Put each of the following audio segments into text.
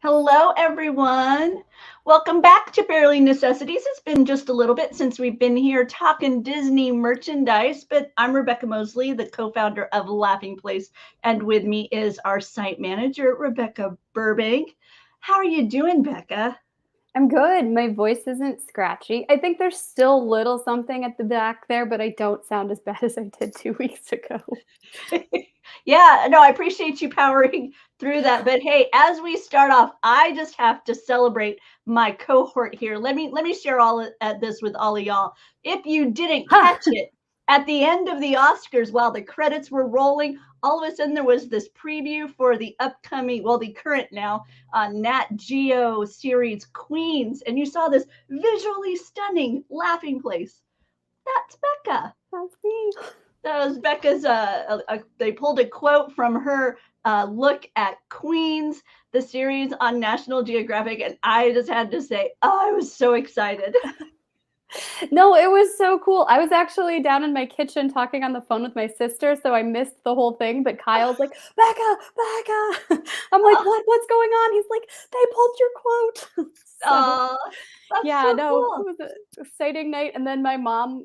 Hello, everyone. Welcome back to Barely Necessities. It's been just a little bit since we've been here talking Disney merchandise, but I'm Rebecca Mosley, the co-founder of Laughing Place, and with me is our site manager, Rebecca Burbank. How are you doing, Becca? I'm good. My voice isn't scratchy. I think there's still a little something at the back there, but I don't sound as bad as I did 2 weeks ago. Yeah, no, I appreciate you powering through that. But hey, as we start off, I just have to celebrate my cohort here. Let me share all of this with all of y'all. If you didn't catch it, at the end of the Oscars, while the credits were rolling, all of a sudden there was this preview for the upcoming, well, the current now Nat Geo series Queens, and you saw this visually stunning laughing place. That's Becca. That's me. That was Becca's. They pulled a quote from her look at Queens, the series on National Geographic, and I just had to say, oh, I was so excited. No, it was so cool. I was actually down in my kitchen talking on the phone with my sister, so I missed the whole thing. But Kyle's like, Becca, Becca. I'm like, what's going on? He's like, they pulled your quote. Oh, that's Yeah, so no, it cool. was an exciting night. And then my mom,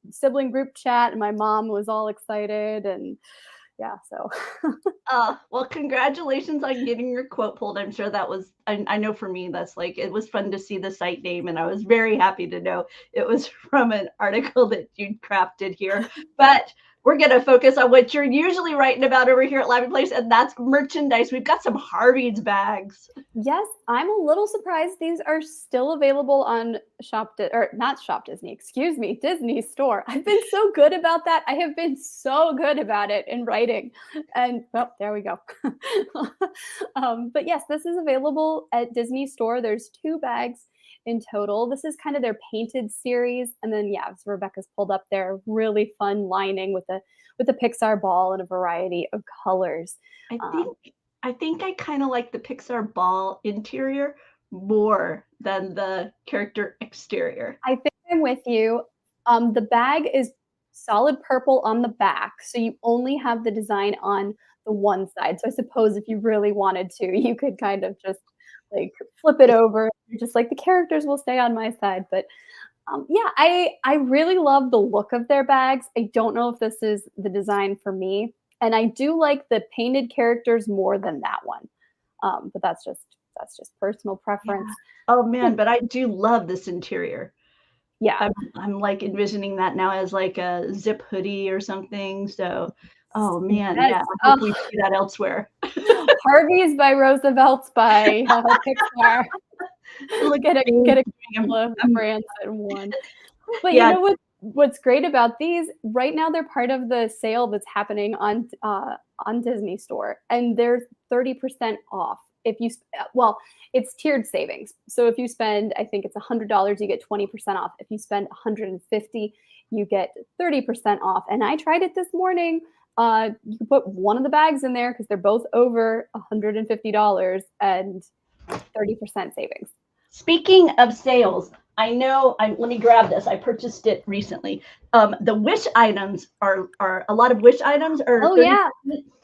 sibling group chat, and my mom was all excited. And yeah, so. Well, congratulations on getting your quote pulled. I'm sure that was, I know for me, that's like, it was fun to see the site name, and I was very happy to know it was from an article that you'd crafted here. But we're going to focus on what you're usually writing about over here at Laughing Place, and that's merchandise. We've got some Harveys bags. Yes, I'm a little surprised these are still available on not Shop Disney, excuse me, Disney Store. I've been so good about that. I have been so good about it in writing. And well, there we go. But yes, this is available at Disney Store. There's 2 bags in total. This is kind of their painted series. And then yeah, as Rebecca's pulled up there, really fun lining with a Pixar ball in a variety of colors. I think I kind of like the Pixar ball interior more than the character exterior. I think I'm with you. The bag is solid purple on the back, so you only have the design on the one side. So I suppose if you really wanted to, you could kind of just like flip it over. You're just like the characters will stay on my side. But yeah, I really love the look of their bags. I don't know if this is the design for me, and I do like the painted characters more than that one. But that's just personal Yeah. preference. Oh man, but I do love this interior. Yeah. I'm like envisioning that now as like a zip hoodie or something. So, oh man, Yes. yeah, I hope we see that elsewhere. Harveys by Roosevelt's by Pixar. Look Get a I'm, couple of I'm, brands in one. But you yeah, know what's great about these? Right now they're part of the sale that's happening on Disney Store, and they're 30% off. If you well, it's tiered savings. So if you spend, I think it's $100, you get 20% off. If you spend 150, you get 30% off. And I tried it this morning. You can put one of the bags in there because they're both over $150 and 30% savings. speaking of sales, I know. Let me grab this. I purchased it recently. The Wish items are a lot of Wish items are Oh 30%. yeah,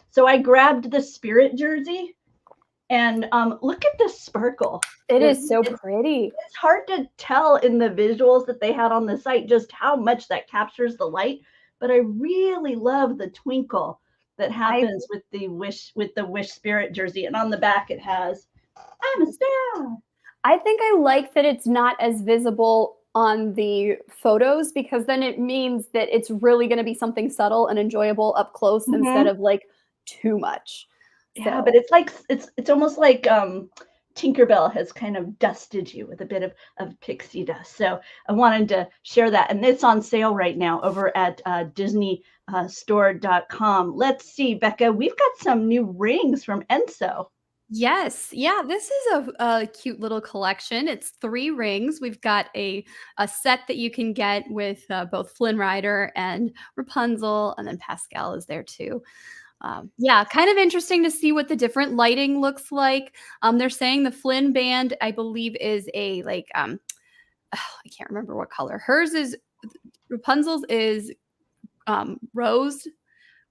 So I grabbed the Spirit jersey, and look at the sparkle. it The, is so pretty. it's hard to tell in the visuals that they had on the site just how much that captures the light, but I really love the twinkle that I happens with the Wish Spirit jersey, and on the back it has I'm a star. I think I like that it's not as visible on the photos because then it means that it's really going to be something subtle and enjoyable up close instead Mm-hmm. of like too much. Yeah, but So, it's like it's almost like Tinkerbell has kind of dusted you with a bit of pixie dust. So I wanted to share that. And it's on sale right now over at DisneyStore.com. Let's see, Becca, we've got some new rings from Enso. Yes. Yeah, this is a cute little collection. It's 3 rings. We've got a set that you can get with both Flynn Rider and Rapunzel, and then Pascal is there too. Yeah, kind of interesting to see what the different lighting looks like. They're saying the Flynn band, I believe, is a like I can't remember what color. Hers is Rapunzel's is rose,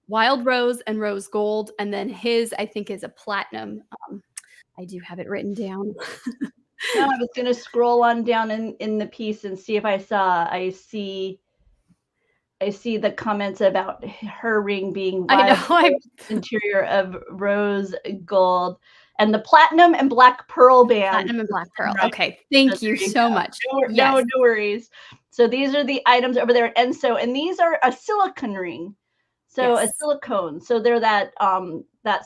wild rose, and rose gold, and then his I think is a platinum. I do have it written down. No, I was gonna scroll on down in the piece and see if I see the comments about her ring being I know. violet interior of rose gold and the platinum and black pearl band. Platinum and black pearl. Right. Okay, So thank there you you so go. much. No, Yes. no worries. So these are the items over there at Enso, and these are a silicone ring. So a Yes. silicone. So they're that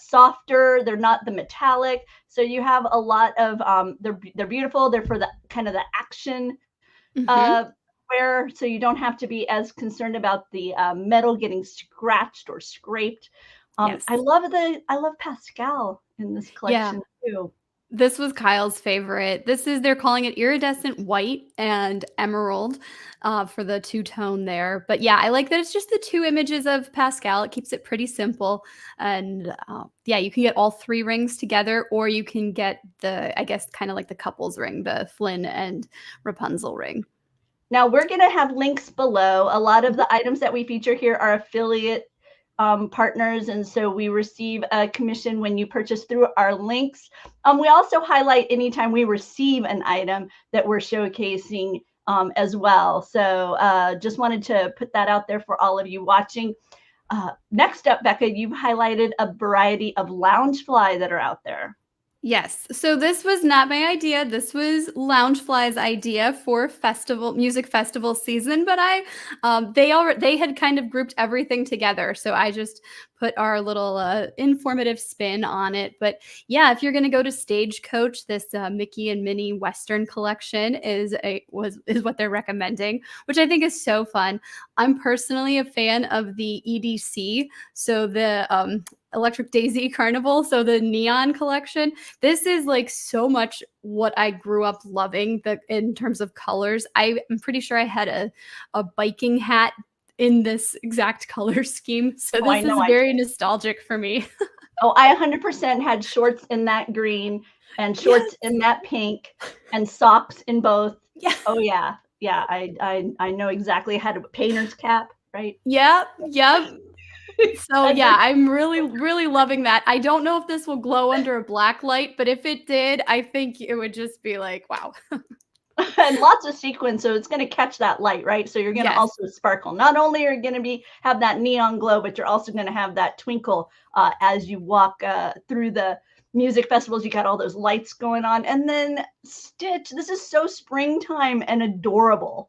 softer, they're not the metallic. So you have a lot of they're beautiful. They're for the kind of the action Mhm. uh wear, so you don't have to be as concerned about the metal getting scratched or scraped. Yes. I love Pascal in this Yeah. collection too. This was Kyle's favorite. They're calling it iridescent white and emerald for the two-tone there. But yeah, I like that it's just the two images of Pascal. It keeps it pretty simple. And yeah, you can get all three rings together, or you can get I guess, kind of like the couple's ring, the Flynn and Rapunzel ring. Now we're going to have links below. A lot of the items that we feature here are affiliate partners, and so we receive a commission when you purchase through our links. We also highlight anytime we receive an item that we're showcasing as well. So just wanted to put that out there for all of you watching. Next up, Becca, you've highlighted a variety of Loungefly that are out there. Yes. So this was not my idea. This was Loungefly's idea for music festival season. But they had kind of grouped everything together. So I just put our little informative spin on it. But yeah, if you're going to go to Stagecoach, this Mickey and Minnie Western collection is what they're recommending, which I think is so fun. I'm personally a fan of the EDC, so the Electric Daisy Carnival, so the neon collection. This is like so much what I grew up loving in terms of colors. I'm pretty sure I had a biking hat in this exact color scheme. So Oh, I this know is I very did. nostalgic for me. Oh, I 100% had shorts in that green and Yes. shorts in that pink and socks in both. Yeah. Oh yeah. Yeah, I know exactly. I had a painter's cap, right? Yep. Yep. So I yeah, just I'm really, really loving that. I don't know if this will glow under a black light, but if it did, I think it would just be like, wow. and lots of sequins, so it's gonna catch that light, right? So you're gonna Yes. also sparkle. Not only are you gonna have that neon glow, but you're also gonna have that twinkle as you walk through the music festivals. You got all those lights going on. And then Stitch, this is so springtime and adorable.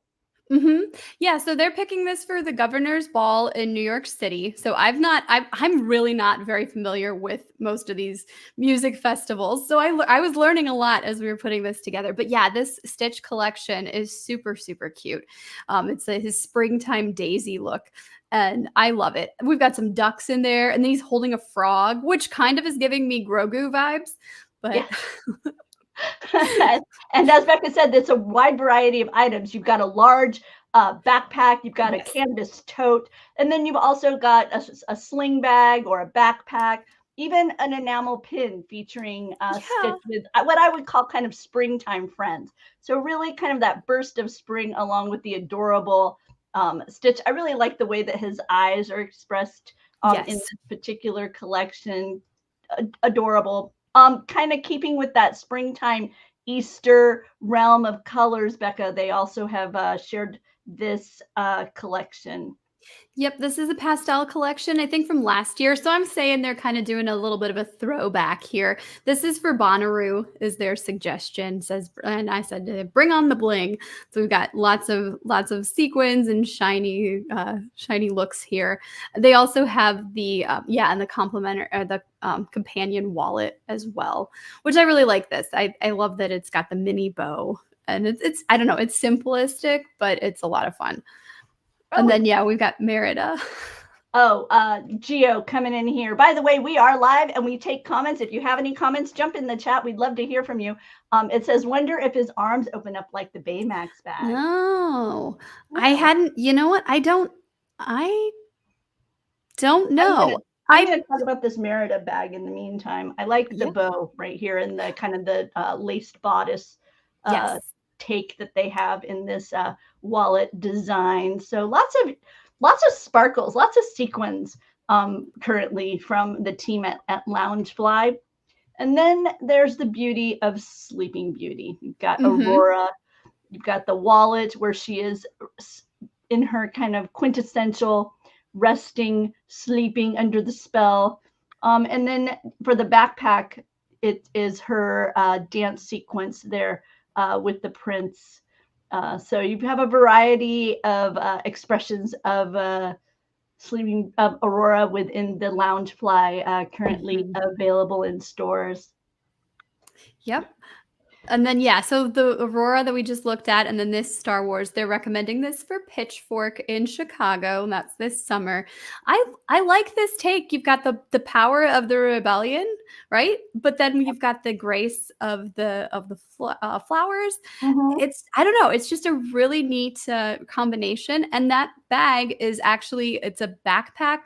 Yeah, so they're picking this for the Governor's Ball in New York City. So I'm really not very familiar with most of these music festivals. So I was learning a lot as we were putting this together. But yeah, this Stitch collection is super, super cute. It's his springtime daisy look. And I love it. We've got some ducks in there, and then he's holding a frog, which kind of is giving me Grogu vibes. But Yeah. And as Becca said, it's a wide variety of items. You've got a large backpack, you've got a yes. canvas tote, and then you've also got a sling bag or a backpack, even an enamel pin featuring Stitch with what I would call kind of springtime friends. So really kind of that burst of spring along with the adorable Stitch. I really like the way that his eyes are expressed in Yes. this particular collection. Adorable. Kind of keeping with that springtime Easter realm of colors, Becca, they also have shared this collection. Yep, this is a pastel collection, I think from last year. So I'm saying they're kind of doing a little bit of a throwback here. This is for Bonnaroo, is their suggestion. Says, and I said, bring on the bling. So we've got lots of sequins and shiny looks here. They also have the and the complementary or the companion wallet as well, which I really like. This I love that it's got the mini bow, and it's I don't know, it's simplistic, but it's a lot of fun. And then, yeah, we've got Merida. Oh, Geo coming in here. By the way, we are live and we take comments. If you have any comments, jump in the chat. We'd love to hear from you. It says, wonder if his arms open up like the Baymax bag. No, I hadn't. You know what? I don't know. I'm going to talk about this Merida bag in the meantime. I like the Yeah. bow right here and the kind of the laced bodice Yes. take that they have in this wallet design. So lots of sparkles, lots of sequins currently from the team at Loungefly. And then there's the beauty of Sleeping Beauty. You've got Mm-hmm. Aurora. You've got the wallet where she is in her kind of quintessential resting, sleeping under the spell. And then for the backpack, it is her dance sequence there with the prince. So you have a variety of expressions of Sleeping of Aurora within the Loungefly currently Mm-hmm. available in stores. Yep. And then yeah, so the Aurora that we just looked at, and then this Star Wars, they're recommending this for Pitchfork in Chicago, and that's this summer. I like this take. You've got the power of the rebellion, right? But then you've got the grace of the flowers. Mm-hmm. I don't know, it's just a really neat combination. And that bag is actually it's a backpack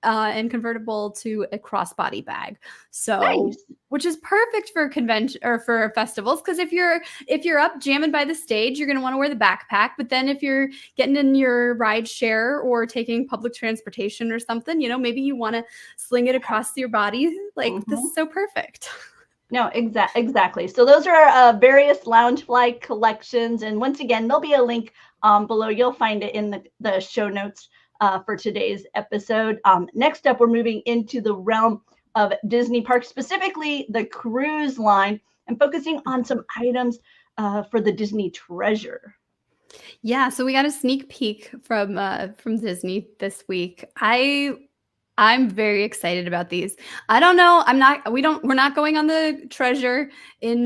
and convertible to a crossbody bag. So Nice. which is perfect for convention or for festivals, because if you're up jamming by the stage, you're going to want to wear the backpack. But then if you're getting in your ride share or taking public transportation or something, maybe you want to sling it across your body. Like this Mm-hmm. is so perfect. No, exactly. So those are various Loungefly collections, and once again, there'll be a link below. You'll find it in the show notes for today's episode. Next up, we're moving into the realm of Disney parks, specifically the cruise line, and focusing on some items for the Disney treasure. Yeah, so we got a sneak peek from Disney this week. I'm very excited about these. I don't know. We're not going on the treasure in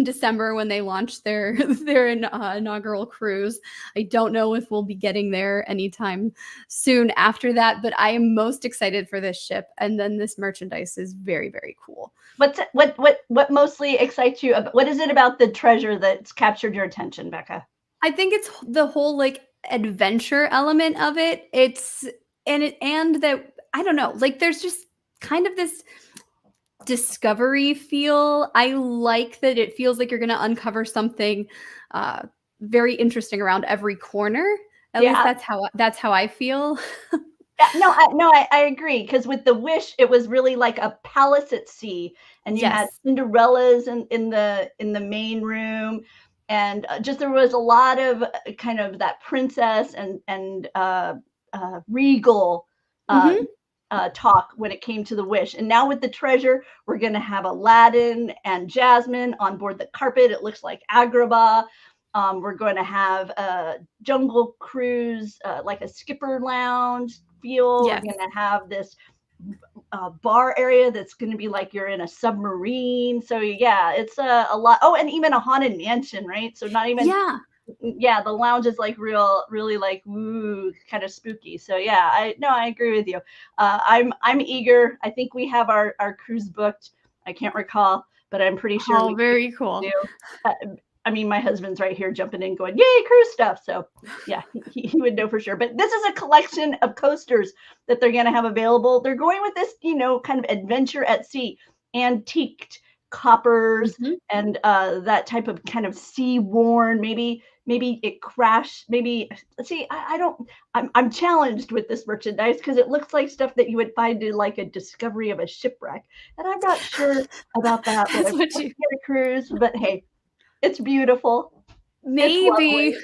December when they launch their their inaugural cruise. I don't know if we'll be getting there anytime soon after that, but I am most excited for this ship, and then this merchandise is very, very cool. What mostly excites you? What is it about the treasure that's captured your attention, Becca? I think it's the whole like adventure element of it. And that I don't know, like there's just kind of this discovery feel. I like that it feels like you're going to uncover something uh very interesting around every corner. At least Yeah. that's how I feel. Yeah, no, I agree. Because with the Wish, it was really like a palace at sea, and you had Yes. Cinderella's in the main room, and just there was a lot of kind of that princess and regal uh, Mhm. talk when it came to the Wish. And now with the treasure, we're gonna have Aladdin and Jasmine on board the carpet. It looks like Agrabah. We're going to have a Jungle Cruise, like a skipper lounge feel. We're Yes. going to have this bar area that's going to be like you're in a submarine. So yeah, it's a lot. Oh, and even a haunted mansion, right? So not even Yeah. yeah, the lounge is like really like ooh, kind of spooky. So yeah, I agree with you. I'm eager. I think we have our cruise booked. I can't recall, but I'm pretty sure Oh, we very cool. do. Uh, I mean, my husband's right here jumping in, going, "Yay, cruise stuff!" So, yeah, he would know for sure. But this is a collection of coasters that they're going to have available. They're going with this, kind of adventure at sea, antiqued coppers, Mhm. and that type of kind of sea worn. Maybe it crashed. Maybe see, I don't. I'm challenged with this merchandise because it looks like stuff that you would find in like a discovery of a shipwreck, and I'm not sure about that when That's I'm what looking you at a cruise. But hey, it's beautiful. It's maybe. lovely.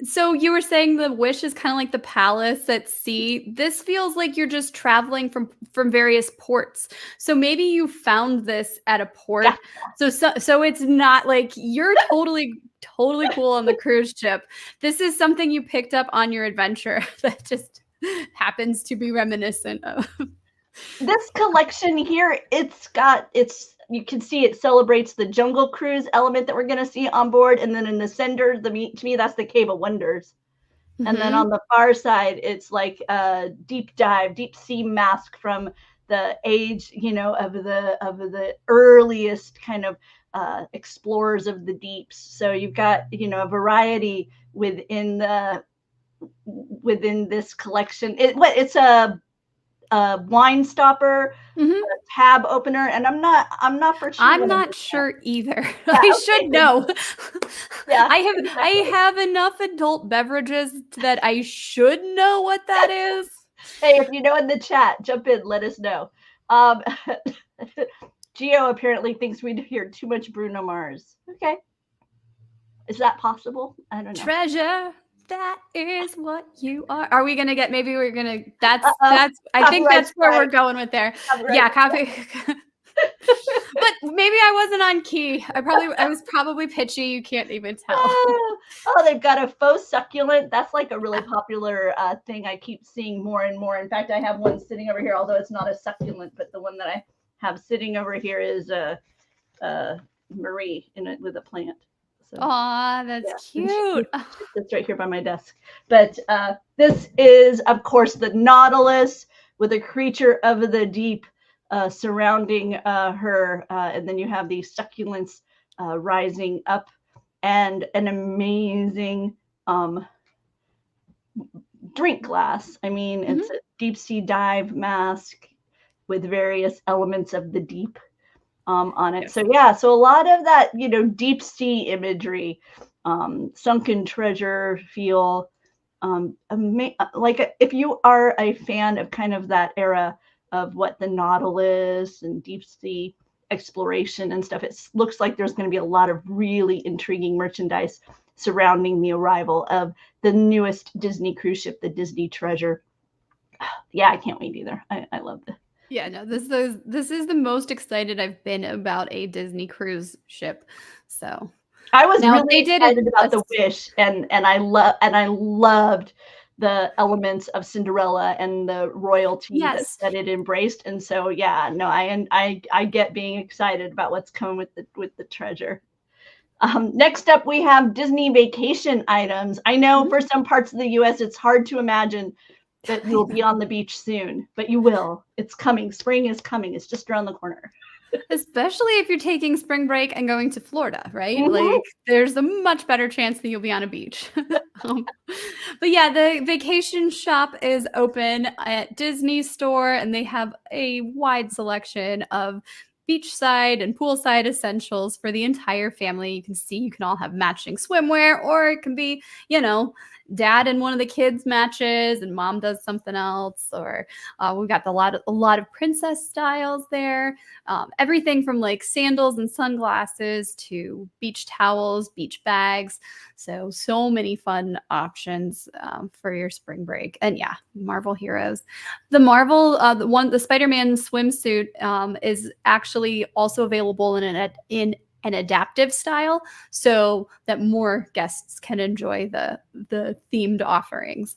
So you were saying the Wish is kind of like the palace at sea. This feels like you're just traveling from various ports. So maybe you found this at a Yeah. port. So it's not like you're totally cool on the cruise ship. This is something you picked up on your adventure that just happens to be reminiscent of. This collection here, you can see it celebrates the Jungle Cruise element that we're going to see on board. And then in the center, to me, that's the Cave of Wonders. And then on Mhm. the far side, it's like a deep dive, deep sea mask from the age, of the earliest kind of explorers of the deeps. So you've got, a variety within this collection. It's a wine stopper, Mhm. a tab opener, and I'm not for sure I'm what I'm not looking at. sure either. Yeah, I okay, should good. know. Yeah, I exactly. have enough adult beverages that I should know what that is. Hey, if you know in the chat, jump in, let us know. Um, Gio apparently thinks we hear too much Bruno Mars. Okay. Is that possible? I don't know. Treasure, that is what you are. Are we gonna get? Maybe we're gonna. That's. Uh-oh. I think Copyright that's where we're strike. going with there. Copyright Yeah, copy. But maybe I wasn't on key. I was probably pitchy. You can't even tell. Oh, they've got a faux succulent. That's like a really popular thing. I keep seeing more and more. In fact, I have one sitting over here, although it's not a succulent, but the one that I have sitting over here is Marie in it with a plant. So, Aw, that's cute. it's right here by my desk. But this is, of course, the Nautilus with a creature of the deep surrounding her. And then you have these succulents rising up and an amazing drink glass. I mean, it's a deep sea dive mask with various elements of the deep on it. Yes. So yeah, so a lot of that, deep sea imagery, sunken treasure feel, like if you are a fan of kind of that era of what the Nautilus and deep sea exploration and stuff, it looks like there's going to be a lot of really intriguing merchandise surrounding the arrival of the newest Disney cruise ship, the Disney Treasure. Yeah, I can't wait either. I love this. Yeah, no, this is the most excited I've been about a Disney cruise ship. So I was really excited about the Wish, and I loved the elements of Cinderella and the royalty that it embraced. And so yeah, no, I get being excited about what's coming with the treasure. Next up, we have Disney vacation items. I know for some parts of the US, it's hard to imagine that you'll be on the beach soon, but you will. It's coming. Spring is coming. It's just around the corner. Especially if you're taking spring break and going to Florida, right? Like there's a much better chance that you'll be on a beach. But yeah, the vacation shop is open at Disney Store, and they have a wide selection of beachside and poolside essentials for the entire family. You can all have matching swimwear, or it can be, dad and one of the kids matches and mom does something else, or we've got a lot of princess styles there. Everything from like sandals and sunglasses to beach towels, beach bags. So many fun options for your spring break. And yeah, Marvel heroes. The Marvel, the Spider-Man swimsuit is actually also available in an adaptive style, so that more guests can enjoy the themed offerings.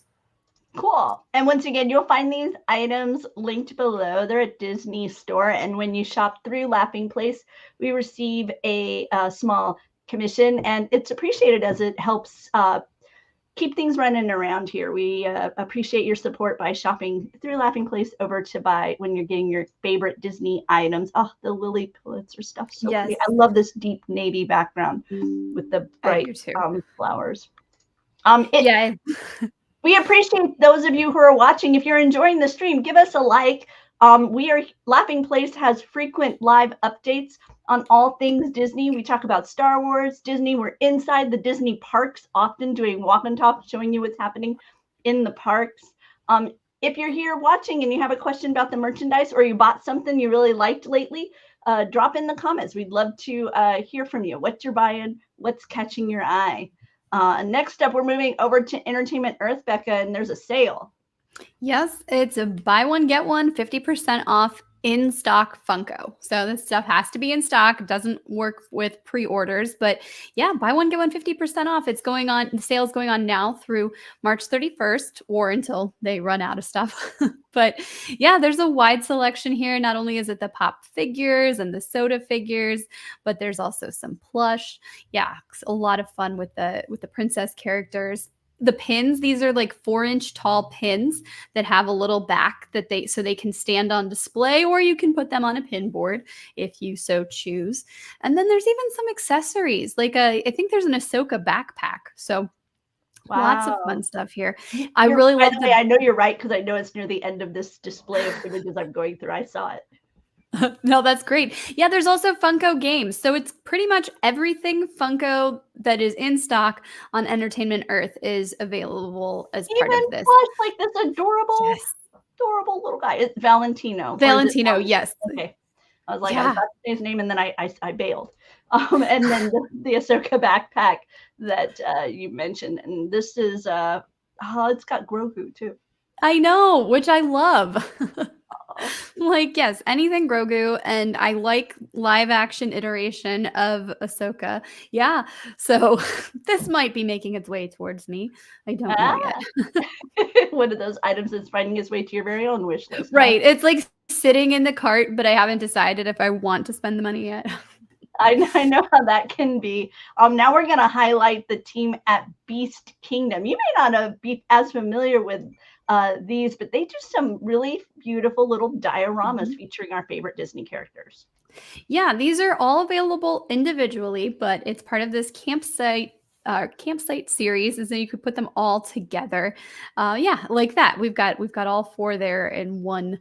Cool. And once again, you'll find these items linked below. They're at Disney Store, and when you shop through Laughing Place, we receive a small commission, and it's appreciated as it helps keep things running around here. We appreciate your support by shopping through Laughing Place over to buy when you're getting your favorite Disney items. Oh, the Lily Pulitzer stuff. So pretty. I love this deep navy background with the bright flowers. We appreciate those of you who are watching. If you're enjoying the stream, give us a like. Laughing Place has frequent live updates on all things Disney. We talk about Star Wars, Disney. We're inside the Disney parks, often doing walk and talk, showing you what's happening in the parks. If you're here watching and you have a question about the merchandise, or you bought something you really liked lately, drop in the comments. We'd love to hear from you. What you're buying, what's catching your eye. Next up, we're moving over to Entertainment Earth, Becca, and there's a sale. Yes, it's a buy one, get one, 50% off in stock Funko. So this stuff has to be in stock. It doesn't work with pre-orders, but yeah, buy one, get one, 50% off. It's going on, the sale's going on now through March 31st or until they run out of stuff. But yeah, there's a wide selection here. Not only is it the pop figures and the soda figures, but there's also some plush. Yeah, a lot of fun with the princess characters. The pins, these are like 4-inch tall pins that have a little back that so they can stand on display, or you can put them on a pin board if you so choose. And then there's even some accessories, like I think there's an Ahsoka backpack. So lots of fun stuff here. I really love I know you're right, because I know it's near the end of this display of images I'm going through. I saw it. No, that's great. Yeah, there's also Funko games. So it's pretty much everything Funko that is in stock on Entertainment Earth is available as part of this. Plush, like this adorable little guy. It's Valentino. Valentino, yes. Okay. I was like, I was Yeah. about to say his name, and then I bailed. And then the Ahsoka backpack that you mentioned, and this is it's got Grogu too. I know, which I love. Oh. Like, yes, anything Grogu, and I like live action iteration of Ahsoka. Yeah, so this might be making its way towards me. I don't know yet. One of those items that's finding its way to your very own wish list. Huh? Right, it's like sitting in the cart, but I haven't decided if I want to spend the money yet. I know how that can be. Now we're going to highlight the team at Beast Kingdom. You may not be as familiar with these, but they do some really beautiful little dioramas featuring our favorite Disney characters. Yeah, these are all available individually, but it's part of this campsite series, is that you could put them all together. Yeah, like that. We've got all four there in one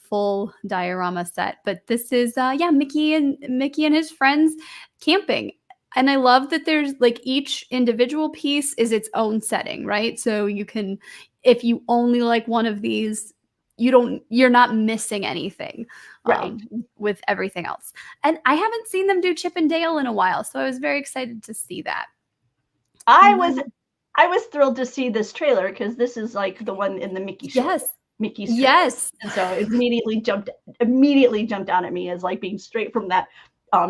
full diorama set. But this is Mickey and his friends camping. And I love that there's like each individual piece is its own setting, right? So you can, if you only like one of these, you're not missing anything, Right. with everything else. And I haven't seen them do Chip and Dale in a while, so I was very excited to see that. I was thrilled to see this trailer because this is like the one in the Mickey short. Yes. Mickey's trailer. Yes. And so it immediately jumped out at me as like being straight from that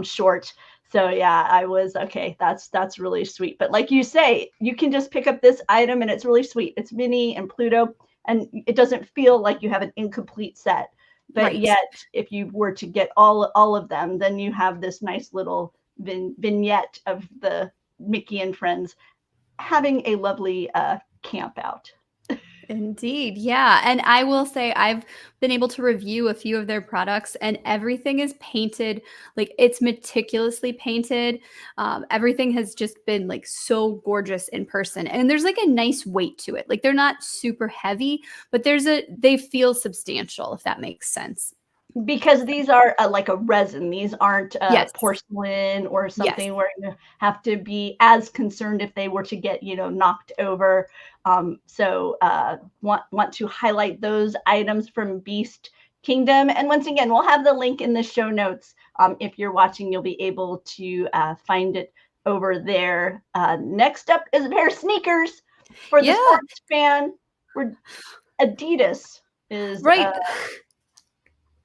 short. So yeah, I was okay. That's really sweet. But like you say, you can just pick up this item and it's really sweet. It's Minnie and Pluto, and it doesn't feel like you have an incomplete set. But Right. yet, if you were to get all of them, then you have this nice little vignette of the Mickey and friends having a lovely camp out. Indeed. Yeah. And I will say I've been able to review a few of their products, and everything is painted, like it's meticulously painted. Everything has just been like so gorgeous in person. And there's like a nice weight to it. Like they're not super heavy, but they feel substantial, if that makes sense. Because these are like a resin. These aren't Yes. porcelain or something Yes. where you have to be as concerned if they were to get, knocked over. So want to highlight those items from Beast Kingdom. And once again, we'll have the link in the show notes. If you're watching, you'll be able to find it over there. Next up is a pair of sneakers for the sports fan. Adidas is right.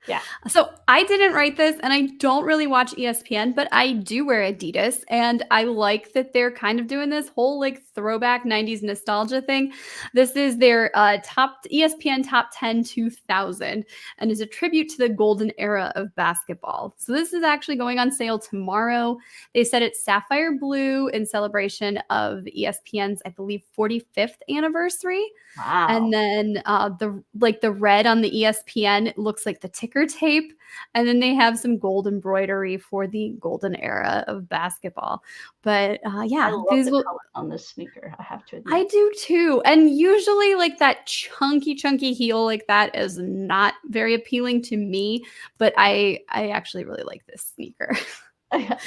Yeah. So I didn't write this, and I don't really watch ESPN, but I do wear Adidas, and I like that they're kind of doing this whole like throwback 90s nostalgia thing. This is their ESPN Top 10 2000, and is a tribute to the golden era of basketball. So this is actually going on sale tomorrow. They said it's sapphire blue in celebration of ESPN's, I believe, 45th anniversary. Wow. And then the red on the ESPN looks like the ticker tape, and then they have some gold embroidery for the golden era of basketball. But yeah, I love the color on this sneaker, I have to admit. I do too. And usually like that chunky heel like that is not very appealing to me, but I actually really like this sneaker.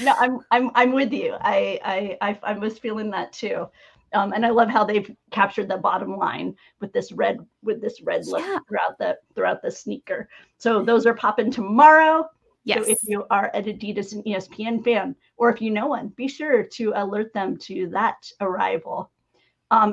No, I'm with you. I was feeling that too. And I love how they've captured the bottom line with this red look throughout the sneaker. So those are popping tomorrow. Yes. So if you are an Adidas and ESPN fan, or if you know one, be sure to alert them to that arrival.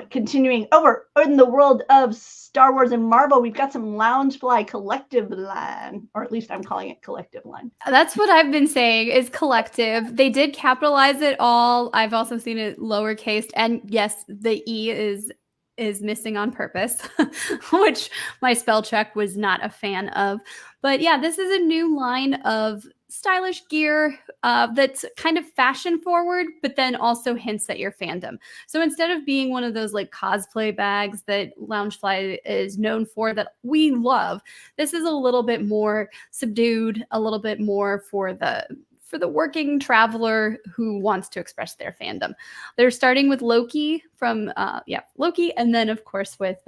Continuing over in the world of Star Wars and Marvel, we've got some Loungefly Collectiv line, or at least I'm calling it Collectiv line. That's what I've been saying, is Collectiv. They did capitalize it all. I've also seen it lowercase, and yes, the E is missing on purpose, which my spell check was not a fan of. But yeah, this is a new line of stylish gear that's kind of fashion forward, but then also hints at your fandom. So instead of being one of those like cosplay bags that Loungefly is known for that we love, this is a little bit more subdued, a little bit more for the working traveler who wants to express their fandom. They're starting with Loki from Loki, and then of course with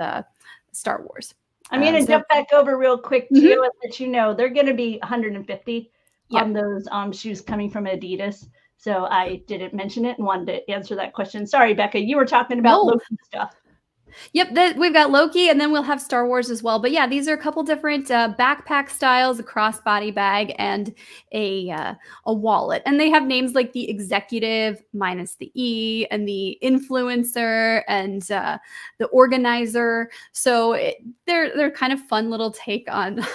Star Wars. I'm going to jump back over real quick too and let you know they're going to be 150 on those shoes coming from Adidas. So I didn't mention it and wanted to answer that question. Sorry, Becca, you were talking about Loki stuff. Yep, we've got Loki, and then we'll have Star Wars as well. But yeah, these are a couple different backpack styles, a crossbody bag, and a wallet. And they have names like the Executive minus the E, and the Influencer, and the Organizer. So they're kind of fun little take on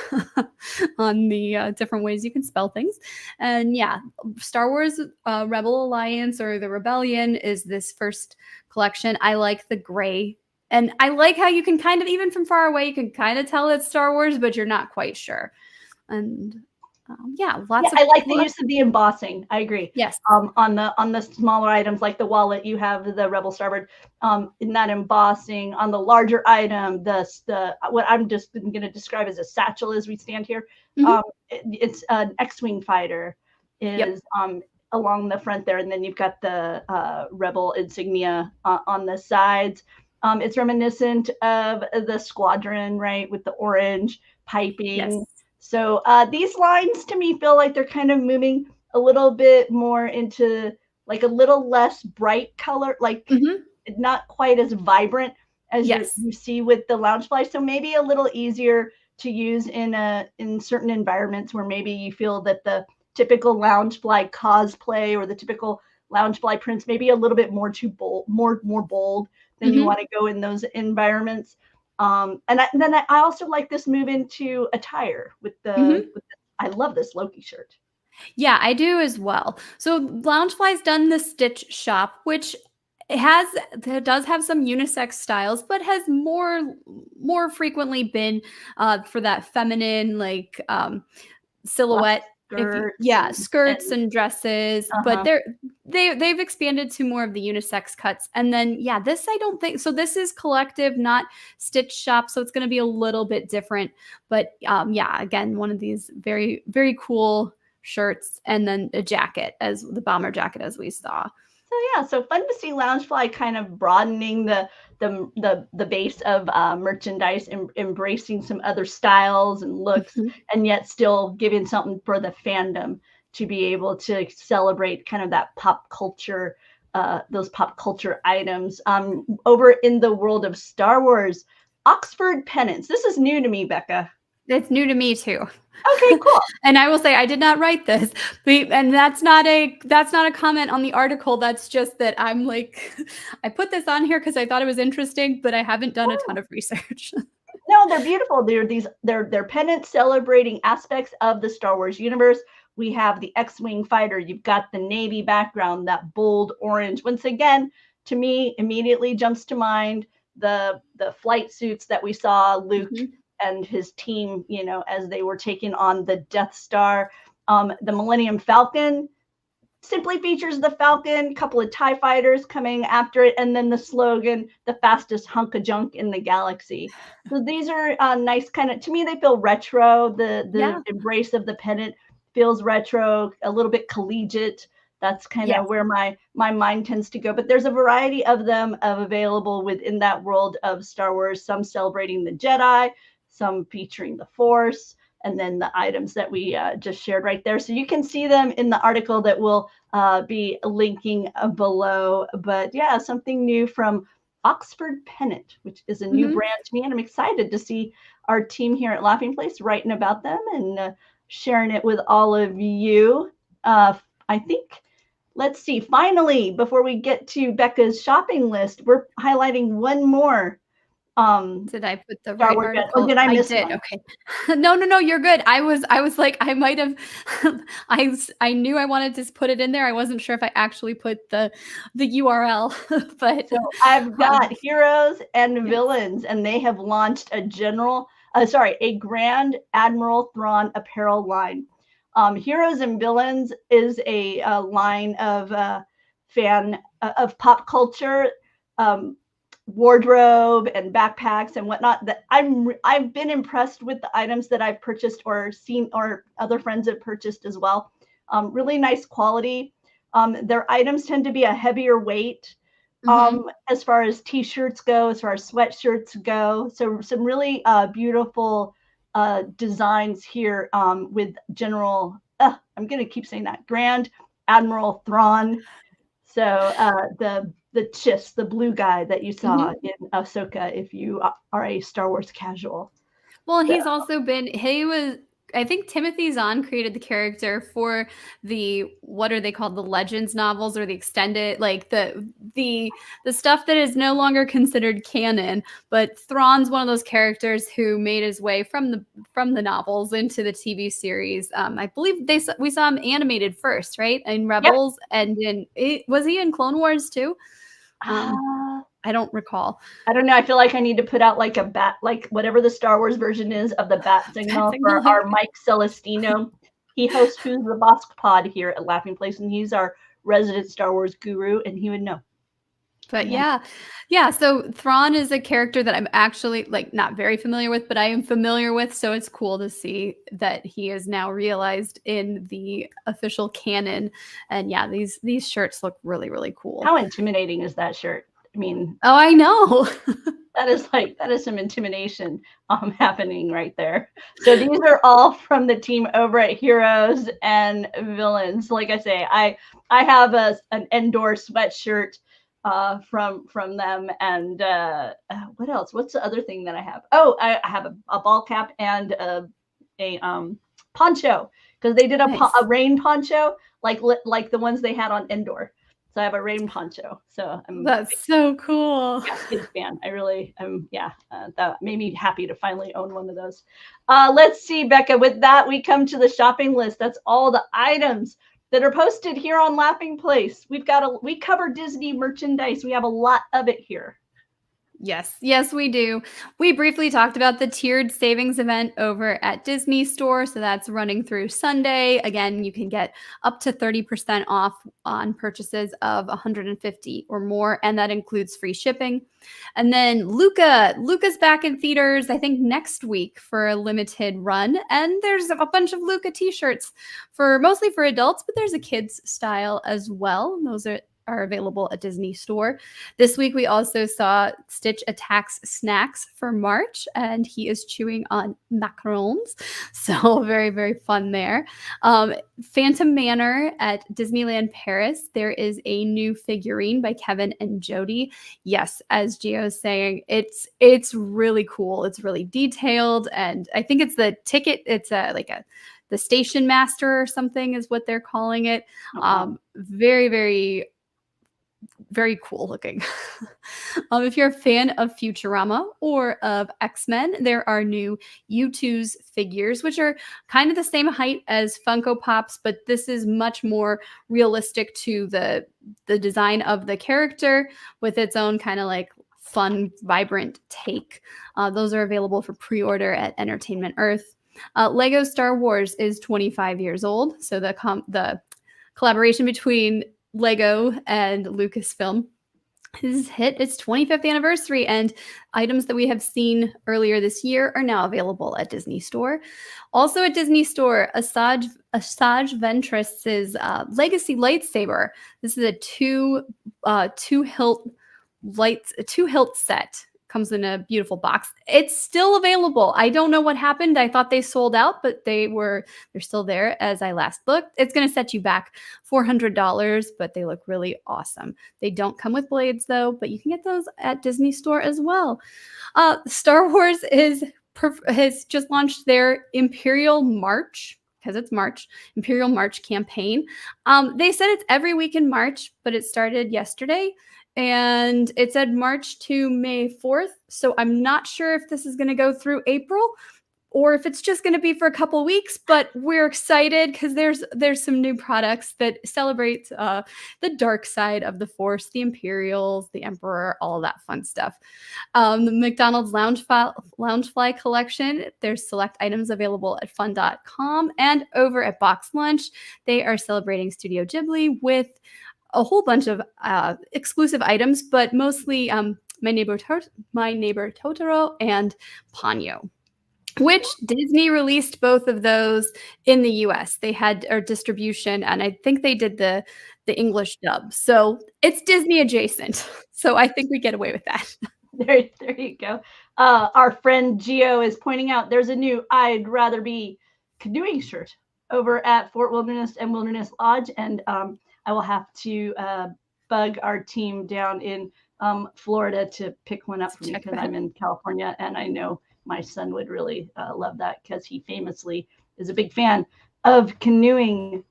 on the different ways you can spell things. And yeah, Star Wars Rebel Alliance or the Rebellion is this first collection. I like the gray. And I like how you can kind of, even from far away, you can kind of tell it's Star Wars, but you're not quite sure. And yeah, lots of. I like the use of the embossing. I agree. Yes. On the smaller items like the wallet, you have the Rebel Starboard. In that embossing on the larger item, the what I'm just going to describe as a satchel as we stand here. It's an X-wing fighter is along the front there, and then you've got the Rebel insignia on the sides. It's reminiscent of the squadron, right, with the orange piping. Yes. So these lines to me feel like they're kind of moving a little bit more into like a little less bright color, like not quite as vibrant as you see with the Loungefly. So maybe a little easier to use in certain environments where maybe you feel that the typical Loungefly cosplay or the typical Loungefly prints maybe a little bit more too bold, more bold than you want to go in those environments. And then I also like this move into attire with the, I love this Loki shirt. Yeah, I do as well. So Loungefly's done the Stitch shop, which does have some unisex styles, but has more frequently been for that feminine like silhouette. Skirts and dresses, but they've expanded to more of the unisex cuts. And then this I don't think so. This is Collective, not Stitch shop, so it's going to be a little bit different. But again, one of these very, very cool shirts, and then a jacket, as the bomber jacket, as we saw. So fun to see Loungefly kind of broadening the base of merchandise, embracing some other styles and looks, and yet still giving something for the fandom to be able to celebrate kind of that pop culture, those pop culture items. Over in the world of Star Wars, Oxford Pennants. This is new to me, Becca. It's new to me too. Okay, cool. And I will say I did not write this, and that's not a comment on the article. That's just that I'm like, I put this on here because I thought it was interesting, but I haven't done a ton of research. No, they're beautiful. They're pennants celebrating aspects of the Star Wars universe. We have the X-wing fighter. You've got the Navy background, that bold orange. Once again, to me, immediately jumps to mind the flight suits that we saw Luke and his team, as they were taking on the Death Star. The Millennium Falcon simply features the Falcon, a couple of TIE fighters coming after it, and then the slogan, the fastest hunk of junk in the galaxy. So these are nice, kind of, to me, they feel retro. The embrace of the pennant feels retro, a little bit collegiate. That's kind of where my mind tends to go. But there's a variety of them available within that world of Star Wars, some celebrating the Jedi, some featuring the Force, and then the items that we just shared right there. So you can see them in the article that we'll be linking below. But something new from Oxford Pennant, which is a new brand to me. And I'm excited to see our team here at Laughing Place writing about them and sharing it with all of you. I think, let's see, finally, before we get to Becca's shopping list, we're highlighting one more. Did I put the right article? Or did I miss did. one? Okay. No, you're good. I was like, I might have, I knew I wanted to put it in there. I wasn't sure if I actually put the URL, but. So I've got Heroes and Villains, and they have launched a Grand Admiral Thrawn apparel line. Heroes and Villains is a line of fan of pop culture, wardrobe and backpacks and whatnot that I've been impressed with the items that I've purchased or seen or other friends have purchased as well. Really nice quality. Their items tend to be a heavier weight as far as t-shirts go, as far as sweatshirts go. So some really beautiful designs here with General, I'm going to keep saying that, Grand Admiral Thrawn. So the Chiss, the blue guy that you saw Mhm. in Ahsoka, if you are a Star Wars casual. Well, and So, he's also been he was I think Timothy Zahn created the character for the what are they called? The Legends novels or the extended like the stuff that is no longer considered canon, but Thrawn's one of those characters who made his way from the novels into the TV series. I believe we saw him animated first, right? In yep. Rebels and was he in Clone Wars too? Uh, I don't recall. I don't know. I feel like I need to put out like a bat, like whatever the Star Wars version is of the bat Bad signal for signal. our Mike Celestino. He hosts Who's the Boss Pod here at Laughing Place, and he's our resident Star Wars guru, and he would know. But Yeah. yeah. So Thrawn is a character that I'm actually like not very familiar with, but I am familiar with. So it's cool to see that he is now realized in the official canon. And yeah, these shirts look really really cool. How intimidating is that shirt? I mean, Oh, I know. that is some intimidation happening right there. So these are all from the team over at Heroes and Villains. Like I say, I have an Endor sweatshirt from them, and what else? What's the other thing that I have? Oh, I have a ball cap and a poncho, because they did Nice. a rain poncho like the ones they had on Endor. So I have a rain poncho. So I'm That's so cool. yeah, big fan. I really am. Yeah, that made me happy to finally own one of those. Let's see, Becca. With that, we come to the shopping list. That's all the items that are posted here on Laughing Place. We cover Disney merchandise. We have a lot of it here. Yes, we do. We briefly talked about the tiered savings event over at Disney Store. So that's running through Sunday. Again, you can get up to 30% off on purchases of 150 or more, and that includes free shipping. And then Luca's back in theaters, I think next week for a limited run. And there's a bunch of Luca t-shirts mostly for adults, but there's a kids style as well. Those are available at Disney Store. This week, we also saw Stitch attacks snacks for March, and he is chewing on macarons. So very, very fun there. Phantom Manor at Disneyland Paris, there is a new figurine by Kevin and Jody. Yes, as Gio is saying, it's really cool. It's really detailed, and I think it's the ticket. It's the station master or something is what they're calling it. Very, very very cool looking. If you're a fan of Futurama or of X-Men, there are new U2's figures, which are kind of the same height as Funko Pops, but this is much more realistic to the design of the character with its own kind of like fun, vibrant take. Those are available for pre-order at Entertainment Earth. Lego Star Wars is 25 years old, so the collaboration between Lego and Lucasfilm has hit its 25th anniversary, and items that we have seen earlier this year are now available at Disney Store. Also at Disney Store, Asajj Ventress's Legacy lightsaber. This is a two hilt set. Comes in a beautiful box. It's still available. I don't know what happened. I thought they sold out, but they're still there as I last looked. It's going to set you back $400, but they look really awesome. They don't come with blades though, but you can get those at Disney Store as well. Star Wars has just launched their Imperial March, because it's March, Imperial March campaign. They said it's every week in March, but it started yesterday. And it said March to May 4th. So I'm not sure if this is going to go through April or if it's just going to be for a couple weeks, but we're excited because there's some new products that celebrate the dark side of the Force, the Imperials, the Emperor, all of that fun stuff. The McDonald's Loungefly collection, there's select items available at fun.com, and over at Box Lunch, they are celebrating Studio Ghibli with a whole bunch of exclusive items, but mostly My Neighbor Totoro and Ponyo, which Disney released both of those in the US. They had our distribution, and I think they did the English dub. So it's Disney adjacent. So I think we get away with that. There you go. Our friend Gio is pointing out there's a new I'd Rather Be Canoeing shirt over at Fort Wilderness and Wilderness Lodge, and I will have to bug our team down in Florida to pick one up for me, because I'm in California, and I know my son would really love that, because he famously is a big fan of canoeing.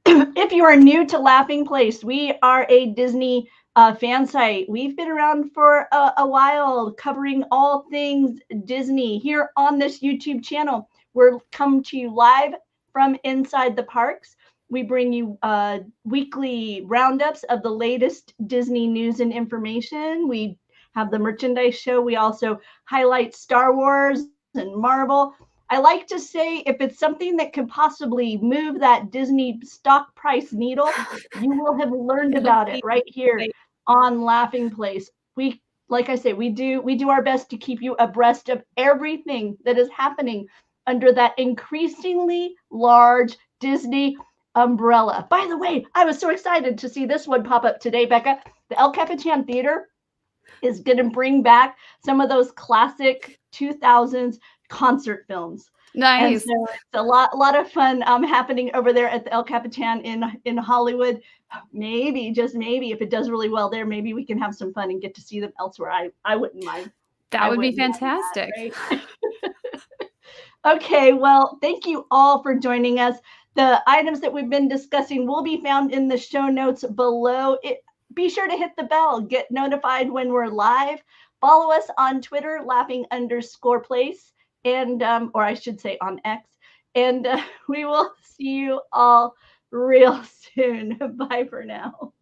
If you are new to Laughing Place, we are a Disney fan site. We've been around for a while, covering all things Disney here on this YouTube channel. We're come to you live from inside the parks. We bring you weekly roundups of the latest Disney news and information. We have the merchandise show. We also highlight Star Wars and Marvel. I like to say, if it's something that could possibly move that Disney stock price needle, you will have learned about it right here on Laughing Place. We, like I say, we do our best to keep you abreast of everything that is happening under that increasingly large Disney umbrella. By the way, I was so excited to see this one pop up today, Becca. The El Capitan Theater is going to bring back some of those classic 2000s concert films. Nice. And so it's a lot of fun happening over there at the El Capitan in Hollywood. Maybe, just maybe, if it does really well there, maybe we can have some fun and get to see them elsewhere. I wouldn't mind. That would be fantastic. That, right? Okay, well, thank you all for joining us. The items that we've been discussing will be found in the show notes below. Be sure to hit the bell, get notified when we're live. Follow us on Twitter, laughing_place, and or I should say on X. And we will see you all real soon. Bye for now.